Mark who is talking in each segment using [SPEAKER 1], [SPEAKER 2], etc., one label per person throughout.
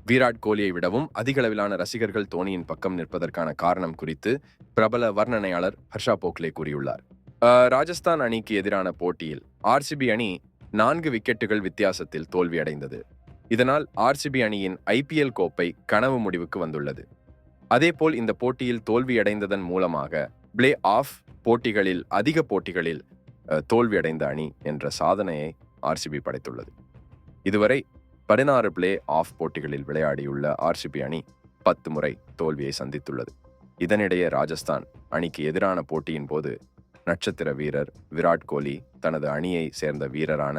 [SPEAKER 1] விராட் கோலியை விடவும் அதிகளவிலான ரசிகர்கள் தோனியின் பக்கம் நிற்பதற்கான காரணம் குறித்து பிரபல வர்ணனையாளர் ஹர்ஷா போக்லே கூறியுள்ளார். ராஜஸ்தான் அணிக்கு எதிரான போட்டியில் ஆர்சிபி அணி 4 விக்கெட்டுகள் வித்தியாசத்தில் தோல்வியடைந்தது. இதனால் ஆர்சிபி அணியின் ஐபிஎல் கோப்பை கனவு முடிவுக்கு வந்துள்ளது. அதேபோல் இந்த போட்டியில் தோல்வியடைந்ததன் மூலமாக பிளே ஆஃப் போட்டிகளில் அதிக போட்டிகளில் தோல்வியடைந்த அணி என்ற சாதனையை ஆர்சிபி படைத்துள்ளது. இதுவரை 16 பிளே ஆஃப் போட்டிகளில் விளையாடியுள்ள ஆர்சிபி அணி 10 முறை தோல்வியை சந்தித்துள்ளது. இதனிடையே ராஜஸ்தான் அணிக்கு எதிரான போட்டியின் போது நட்சத்திர வீரர் விராட் கோலி தனது அணியை சேர்ந்த வீரரான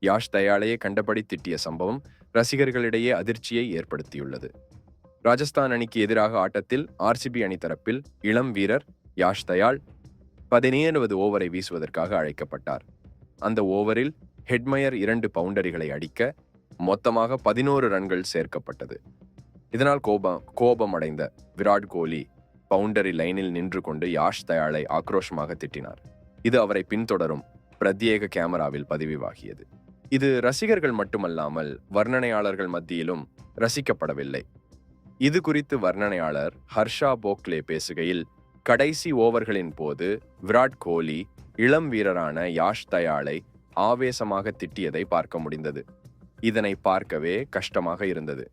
[SPEAKER 1] யாஷ் தயாளையே கண்டபடி திட்டிய சம்பவம் ரசிகர்களிடையே அதிர்ச்சியை ஏற்படுத்தியுள்ளது. ராஜஸ்தான் அணிக்கு எதிராக ஆட்டத்தில் ஆர்சிபி அணி தரப்பில் இளம் வீரர் யாஷ் தயாள் 17வது ஓவரை வீசுவதற்காக அழைக்கப்பட்டார். அந்த ஓவரில் ஹெட்மயர் 2 பவுண்டரிகளை அடிக்க மொத்தமாக 11 ரன்கள் சேர்க்கப்பட்டது. இதனால் கோபமடைந்த விராட் கோலி பவுண்டரி லைனில் நின்று கொண்டு யாஷ் தயாளை ஆக்ரோஷமாக திட்டினார். இது அவரை பின்தொடரும் பிரத்யேக கேமராவில் பதிவாகியது. இது ரசிகர்கள் மட்டுமல்லாமல் வர்ணனையாளர்கள் மத்தியிலும் ரசிக்கப்படவில்லை. இது குறித்து வர்ணனையாளர் ஹர்ஷா போக்லே பேசுகையில், கடைசி ஓவர்களின் போது விராட் கோலி இளம் வீரரான யாஷ் தயாளை ஆவேசமாக திட்டியதை பார்க்க முடிந்தது. இதனை பார்க்கவே கஷ்டமாக இருந்தது.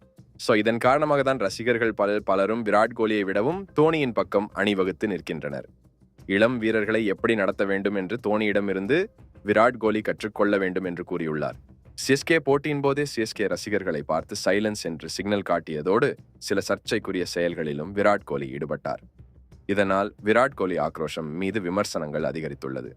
[SPEAKER 1] இதன் காரணமாக தான் ரசிகர்கள் பலரும் விராட் கோலியை விடவும் தோனியின் பக்கம் அணிவகுத்து நிற்கின்றனர். இளம் வீரர்களை எப்படி நடத்த வேண்டும் என்று தோனியிடமிருந்து விராட் கோலி கற்றுக்கொள்ள வேண்டும் என்று கூறியுள்ளார். சிஎஸ்கே போட்டியின் போதே சிஎஸ்கே ரசிகர்களை பார்த்து சைலன்ஸ் என்று சிக்னல் காட்டியதோடு சில சர்ச்சைக்குரிய செயல்களிலும் விராட் கோலி ஈடுபட்டார். இதனால் விராட் கோலி ஆக்ரோஷம் மீது விமர்சனங்கள் அதிகரித்துள்ளது.